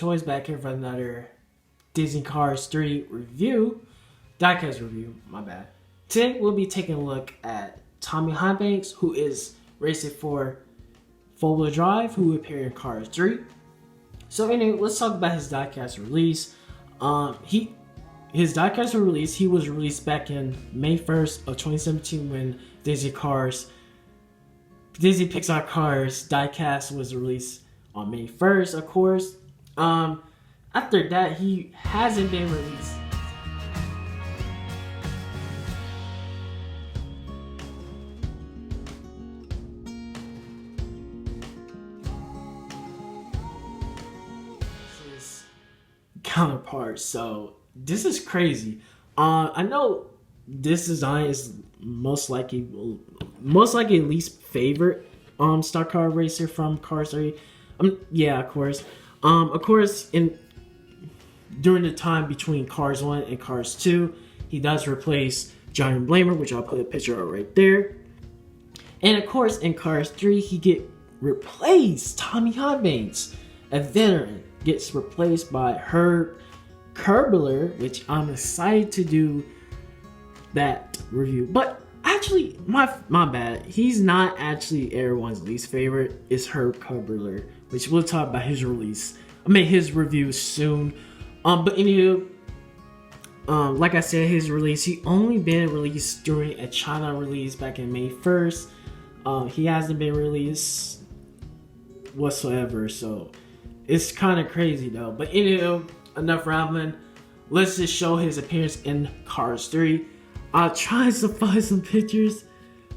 Choice back here for another Disney Cars 3 review. Diecast review, my bad. Today we'll be taking a look at Tommy Highbanks, who is racing for Faux Drive, who appeared in Cars 3. So anyway, let's talk about his diecast release. His diecast release, he was released back in May 1st of 2017 when Disney Pixar Cars diecast was released on May 1st, of course. After that, he hasn't been released. His counterpart, so this is crazy. I know this design is most likely least favorite stock car racer from Cars 3. Yeah, of course. During the time between Cars 1 and Cars 2, he does replace Johnny Blamer, which I'll put a picture of right there. And of course, in Cars 3, he get replaced. Tommy Highbanks, a veteran, gets replaced by Herb Kerbler, which I'm excited to do that review. But actually, my bad. He's not actually everyone's least favorite. It's Herb Kerbler, which we'll talk about his review soon. But anyway, like I said, his release, he only been released during a China release back in May 1st. He hasn't been released whatsoever, so it's kind of crazy though. But anyway, enough rambling. Let's just show his appearance in Cars 3. I'll try to find some pictures.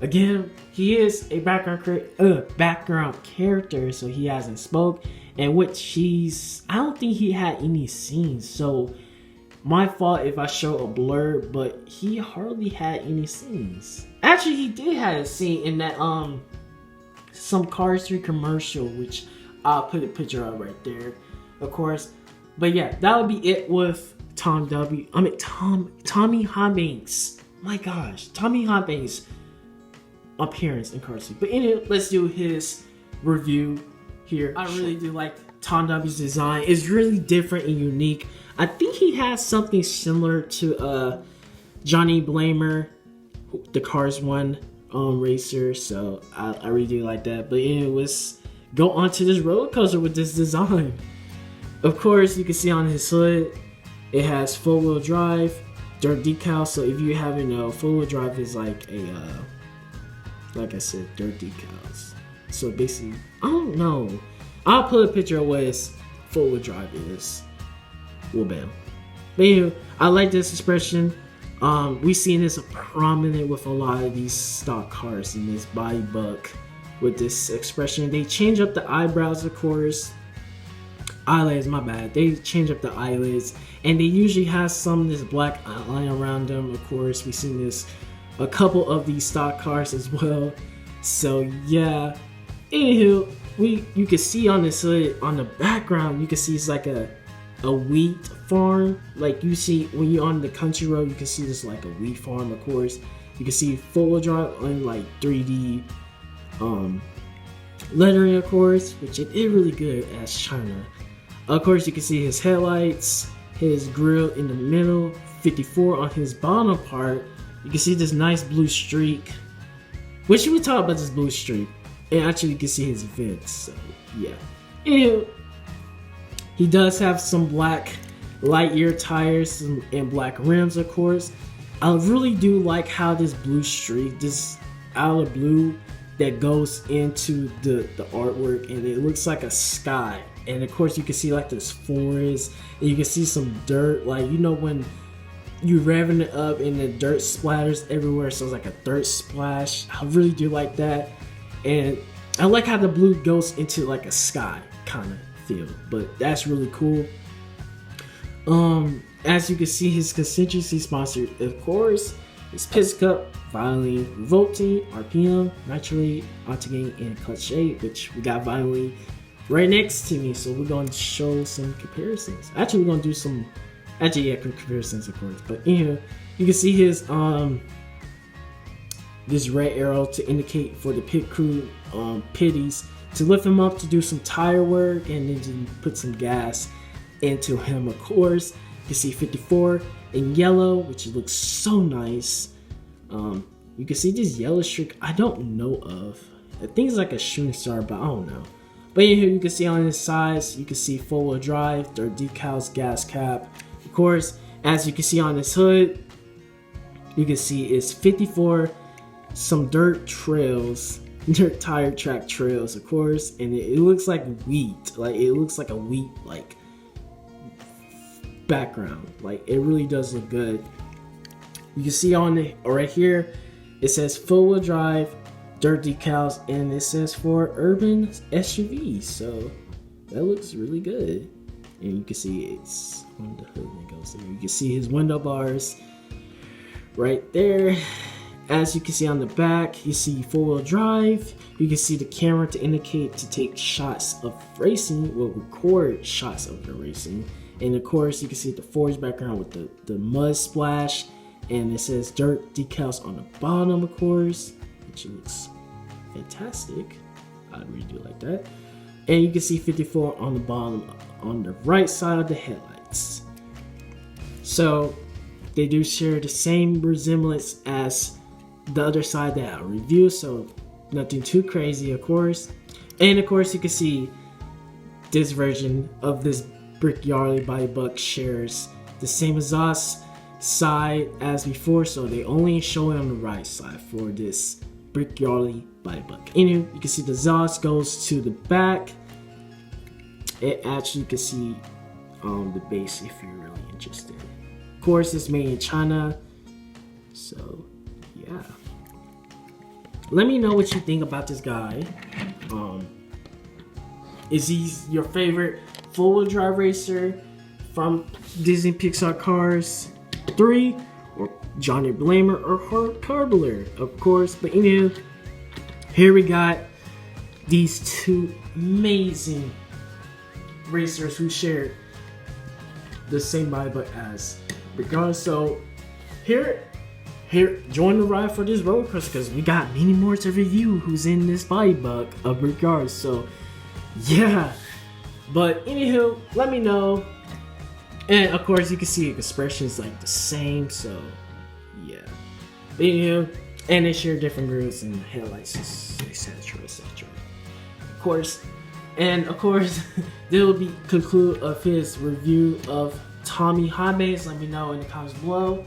Again, he is a background character, so he hasn't spoke. And I don't think he had any scenes, so my fault if I show a blur, but he hardly had any scenes. Actually, he did have a scene in that some Cars 3 commercial, which I'll put a picture of right there, of course. But yeah, that would be it with Tommy Highbanks. My gosh, Tommy Highbanks appearance in Cars 3. But anyway, let's do his review here. I really do like Tom W's design. It's really different and unique. I think he has something similar to Johnny Blamer, the Cars 1 racer. So I really do like that. But anyway, let's go on to this roller coaster with this design. Of course, you can see on his hood, it has four-wheel drive, dirt decal. So if you haven't know, four-wheel drive is like I said, dirt decals. So basically, I don't know. I'll put a picture of what his four-wheel drive is. Well, bam. But anyway, I like this expression. We've seen this prominent with a lot of these stock cars in this body buck with this expression. They change up the eyebrows, of course. Eyelids, my bad. They change up the eyelids, and they usually have some of this black outline around them. Of course, we've seen this a couple of these stock cars as well. So yeah. Anywho, you can see on this hood, on the background, you can see it's like a wheat farm. Like you see when you're on the country road, you can see this like a wheat farm. Of course, you can see four-wheel drive on like 3D lettering, of course, which it is really good as China. Of course, you can see his headlights, his grill in the middle, 54 on his bottom part. You can see this nice blue streak, which we talk about this blue streak. And actually, you can see his vents. So yeah, and he does have some black Lightyear tires and black rims, of course. I really do like how this blue streak, this out of blue that goes into the artwork, and it looks like a sky. And of course, you can see like this forest, and you can see some dirt, like you know when you revving it up and the dirt splatters everywhere, so it's like a dirt splash. I really do like that, and I like how the blue goes into like a sky kind of feel. But that's really cool. As you can see, his constituency sponsored, of course, is Piss Cup, Violently Revolting, RPM, Naturally, Octagame, and Clutch Shade, which we got Violently right next to me. So we're going to show some comparisons. Actually, we're going to do some comparisons, of course. But anyway, you can see his this red arrow to indicate for the pit crew pitties to lift him up to do some tire work, and then to put some gas into him, of course. You can see 54 in yellow, which looks so nice. You can see this yellow streak I don't know of. I think it's like a shooting star, but I don't know. But in here you can see on his sides, you can see 4-wheel drive, dirt decals, gas cap. Of course, as you can see on his hood, you can see it's 54, some dirt trails, dirt tire track trails, of course, and it looks like wheat. Like it looks like a wheat like background. Like it really does look good. You can see on the right here, it says 4-wheel drive, dirt decals, and it says for urban SUVs. So that looks really good. And you can see it's on the hood that goes there. You can see his window bars right there. As you can see on the back, you see 4-wheel drive. You can see the camera to indicate to take shots of racing, will record shots of the racing. And of course, you can see the forged background with the mud splash. And it says dirt decals on the bottom, of course, which looks fantastic. I really do like that. And you can see 54 on the bottom, on the right side of the headlights. So they do share the same resemblance as the other side that I reviewed, so nothing too crazy, of course. And of course, you can see this version of this Brickyard by Buck shares the same exhaust side as before, so they only show it on the right side for this Brickyard by Buck. Anyway, you can see the exhaust goes to the back. It actually, you can see the base if you're really interested. Of course, it's made in China, so yeah. Let me know what you think about this guy. Is he your favorite 4-wheel drive racer from Disney Pixar Cars 3, or Johnny Blamer or Hart Carbler, of course? But anyway, here we got these two amazing racers who shared the same body but as Brickyard. So here, join the ride for this roller coaster, because we got many more to review who's in this body buck of Brickyard. So yeah, but anywho, let me know. And of course, you can see expressions like the same. So yeah, but anywho, and they share different grills and headlights, etc. Of course, and of course, this will be conclude of his review of Tommy Highbanks. Let me know in the comments below.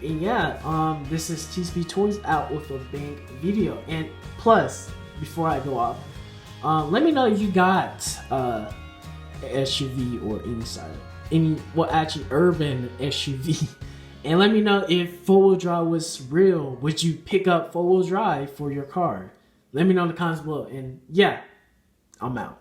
And yeah, this is TSP Toys out with a big video. And plus, before I go off, let me know if you got an SUV or actually urban SUV. And let me know if 4-wheel drive was real. Would you pick up 4-wheel drive for your car? Let me know in the comments below. And yeah, I'm out.